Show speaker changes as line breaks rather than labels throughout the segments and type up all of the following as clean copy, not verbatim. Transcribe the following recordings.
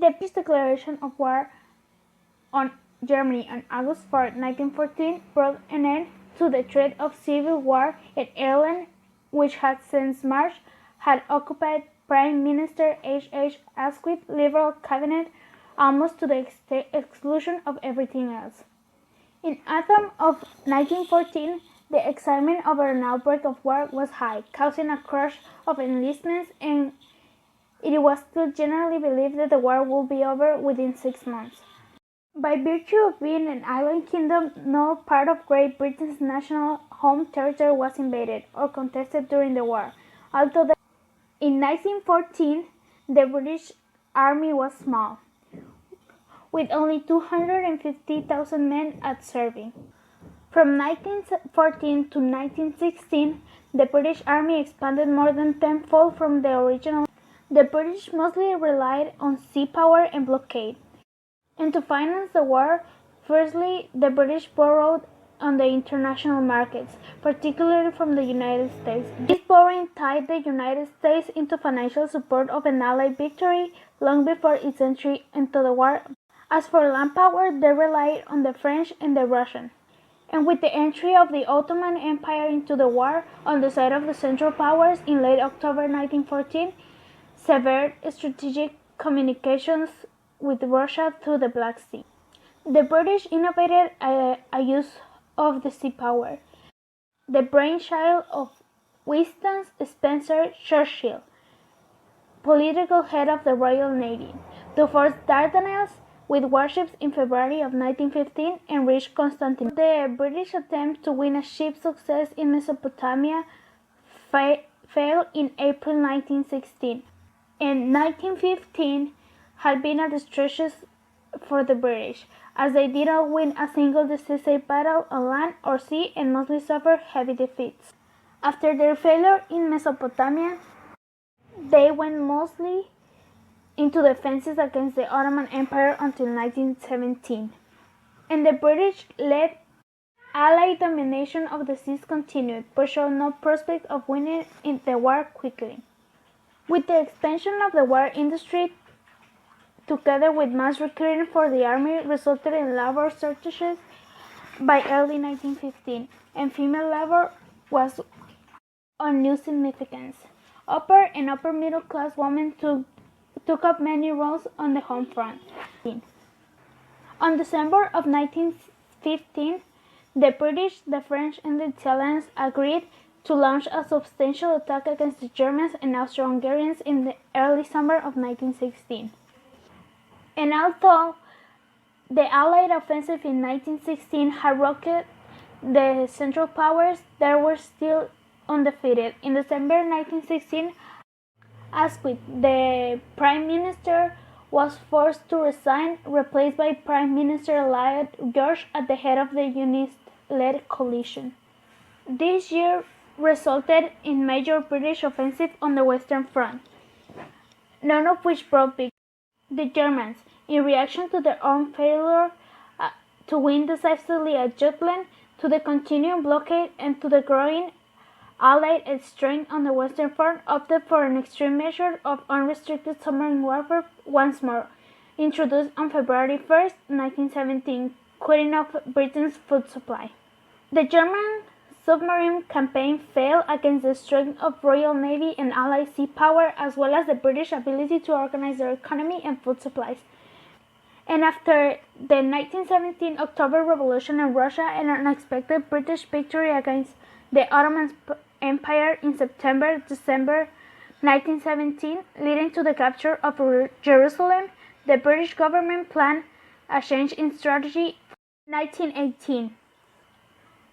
The peace declaration of war on Germany on August 4, 1914 brought an end to the threat of civil war in Ireland, which had since March had occupied Prime Minister H. H. Asquith's Liberal cabinet almost to the exclusion of everything else. In autumn of 1914, the excitement over an outbreak of war was high, causing a crush of enlistments, and it was still generally believed that the war would be over within 6 months. By virtue of being an island kingdom, no part of Great Britain's national home territory was invaded or contested during the war, although in 1914 the British army was small, with only 250,000 men at serving. From 1914 to 1916, the British army expanded more than tenfold from the original. The British mostly relied on sea power and blockade. And to finance the war, firstly, the British borrowed on the international markets, particularly from the United States. This borrowing tied the United States into financial support of an Allied victory long before its entry into the war. As for land power, they relied on the French and the Russian. And with the entry of the Ottoman Empire into the war on the side of the Central Powers in late October 1914, severed strategic communications with Russia through the Black Sea. The British innovated a use of the sea power, the brainchild of Winston Spencer Churchill, political head of the Royal Navy, to force Dardanelles with warships in February of 1915 and reach Constantinople. The British attempt to win a ship success in Mesopotamia failed in April 1916, and 1915 had been a disastrous for the British, as they did not win a single decisive battle on land or sea and mostly suffered heavy defeats. After their failure in Mesopotamia, they went mostly into defenses against the Ottoman Empire until 1917, and the British-led Allied domination of the seas continued, but showed no prospect of winning the war quickly. With the expansion of the war industry, together with mass recruiting for the army, resulted in labor shortages by early 1915, and female labor was on new significance. Upper and upper middle class women took up many roles on the home front. On December of 1915, the British, the French, and the Italians agreed to launch a substantial attack against the Germans and Austro-Hungarians in the early summer of 1916. And although the Allied offensive in 1916 had rocked the Central Powers, they were still undefeated. In December 1916, Asquith, the Prime Minister, was forced to resign, replaced by Prime Minister Lloyd George at the head of the Unionist-led coalition. This year resulted in major British offensive on the Western Front, none of which brought victory. The Germans, in reaction to their own failure to win decisively at Jutland, to the continuing blockade, and to the growing Allied strength on the Western Front, opted for an extreme measure of unrestricted submarine warfare once more, introduced on February 1, 1917, cutting off Britain's food supply. The German submarine campaign failed against the strength of Royal Navy and Allied sea power, as well as the British ability to organize their economy and food supplies. And after the 1917 October Revolution in Russia and an unexpected British victory against the Ottoman Empire in September-December 1917, leading to the capture of Jerusalem, the British government planned a change in strategy in 1918.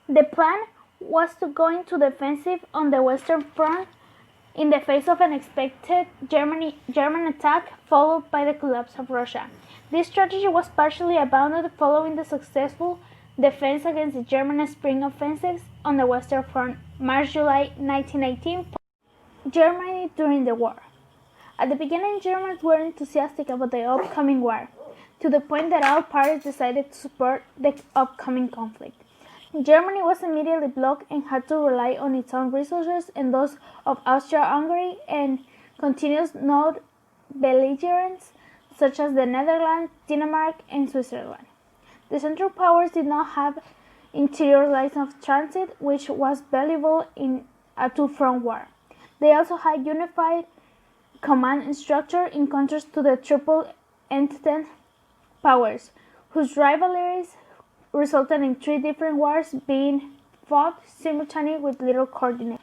The plan was to go into defensive on the Western Front in the face of an expected German attack, followed by the collapse of Russia. This strategy was partially abandoned following the successful defense against the German spring offensives on the Western Front, March-July 1918. Germany during the war. At the beginning, Germans were enthusiastic about the upcoming war, to the point that all parties decided to support the upcoming conflict. Germany was immediately blocked and had to rely on its own resources and those of Austria-Hungary, and continuous non-belligerence such as the Netherlands, Denmark, and Switzerland. The Central Powers did not have interior lines of transit, which was valuable in a two-front war. They also had unified command structure in contrast to the Triple Entente powers, whose rivalries resulted in three different wars being fought simultaneously with little coordination.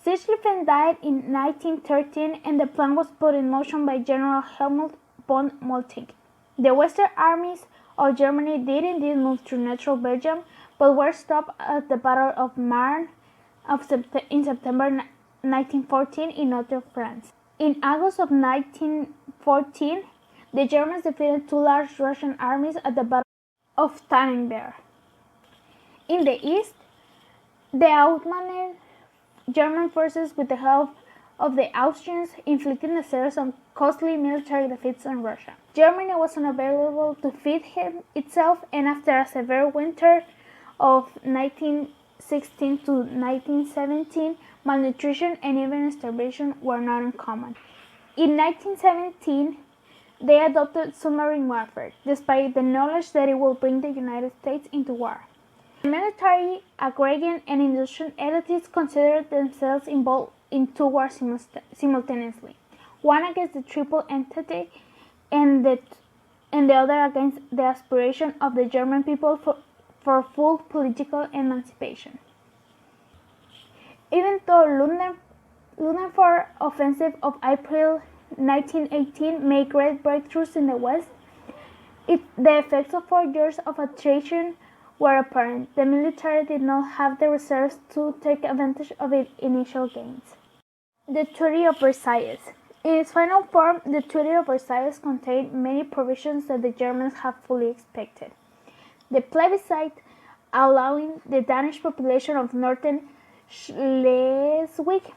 Sichelfen died in 1913 and the plan was put in motion by General Helmut von Moltke. The Western armies of Germany did indeed move through neutral Belgium, but were stopped at the Battle of Marne in September 1914 in northern France. In August of 1914, the Germans defeated two large Russian armies at the Battle of Tannenberg. In the east, the outmanned German forces, with the help of the Austrians, inflicted a series of costly military defeats on Russia. Germany was unavailable to feed itself, and after a severe winter of 1916 to 1917, malnutrition and even starvation were not uncommon. In 1917, they adopted submarine warfare, despite the knowledge that it would bring the United States into war. The military, agrarian, and industrial elites considered themselves involved in two wars simultaneously, one against the Triple Entente and the other against the aspiration of the German people for full political emancipation. Even though Ludendorff's offensive of April 1918 made great breakthroughs in the West, the effects of 4 years of attrition were apparent. The military did not have the reserves to take advantage of its initial gains. The Treaty of Versailles. In its final form, the Treaty of Versailles contained many provisions that the Germans had fully expected. The plebiscite, allowing the Danish population of northern Schleswig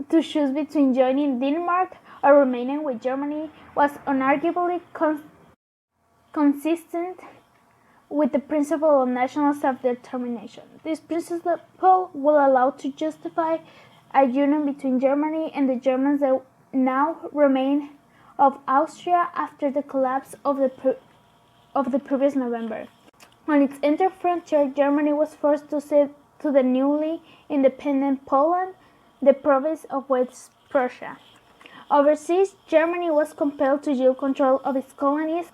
to choose between joining Denmark or remaining with Germany, was unarguably consistent with the principle of national self-determination. This principle will allow to justify a union between Germany and the Germans that now remain of Austria after the collapse of the previous November. On its entire frontier, Germany was forced to cede to the newly independent Poland the province of West Prussia. Overseas, Germany was compelled to yield control of its colonies.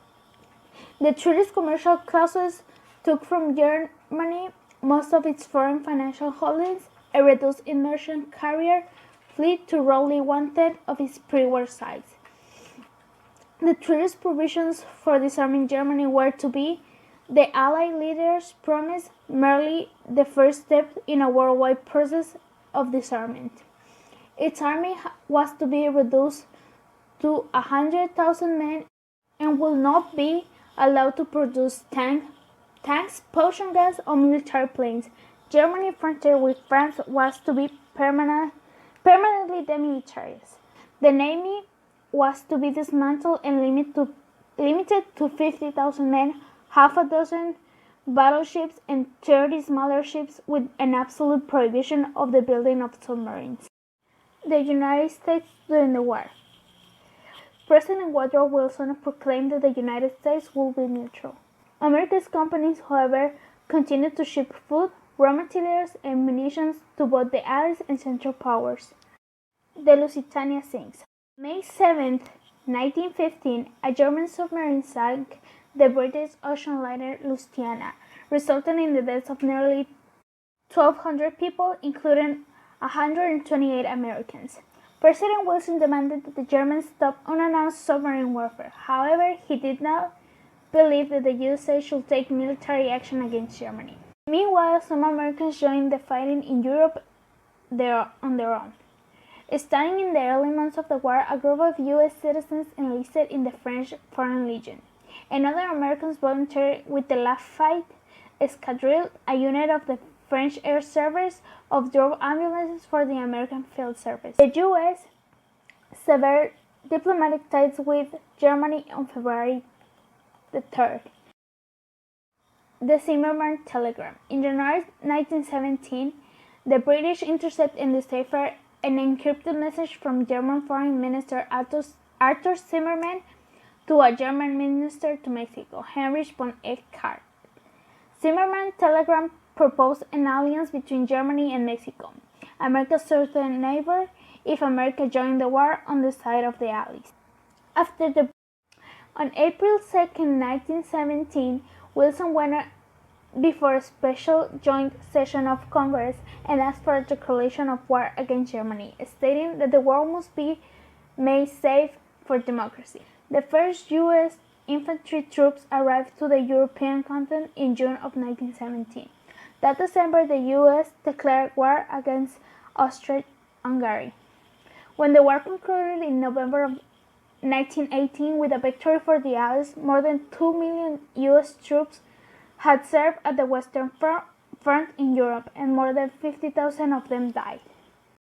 The treaty's commercial clauses took from Germany most of its foreign financial holdings, a reduced merchant carrier fleet to roughly 1/10 of its pre-war size. The treaty's provisions for disarming Germany were to be, the Allied leaders promised, merely the first step in a worldwide process of disarmament. Its army was to be reduced to 100,000 men and would not be allowed to produce tanks, poison gas, or military planes. Germany's frontier with France was to be permanently demilitarized. The navy was to be dismantled and limited to 50,000 men, half a dozen battleships, and 30 smaller ships, with an absolute prohibition of the building of submarines. The United States during the war. President Woodrow Wilson proclaimed that the United States would be neutral. America's companies, however, continued to ship food, raw materials, and munitions to both the Allies and Central Powers. The Lusitania sinks. May 7, 1915, a German submarine sank the British ocean liner Lusitania, resulting in the deaths of nearly 1,200 people, including 128 Americans. President Wilson demanded that the Germans stop unannounced submarine warfare. However, he did not believe that the USA should take military action against Germany. Meanwhile, some Americans joined the fighting in Europe on their own. Starting in the early months of the war, a group of U.S. citizens enlisted in the French Foreign Legion, and other Americans volunteered with the Lafayette Escadrille, a unit of the French Air Service, of drove ambulances for the American Field Service. The U.S. severed diplomatic ties with Germany on February the 3rd. The Zimmermann Telegram. In January 1917, the British intercepted and deciphered an encrypted message from German Foreign Minister Arthur Zimmermann to a German minister to Mexico, Heinrich von Eckart. Zimmermann telegram proposed an alliance between Germany and Mexico, America's southern neighbor, if America joined the war on the side of the Allies. On April 2, 1917, Wilson went before a special joint session of Congress and asked for a declaration of war against Germany, stating that the world must be made safe for democracy. The first U.S. infantry troops arrived to the European continent in June of 1917. That December, the U.S. declared war against Austria-Hungary. When the war concluded in November of 1918 with a victory for the Allies, more than 2 million U.S. troops had served at the Western Front in Europe, and more than 50,000 of them died.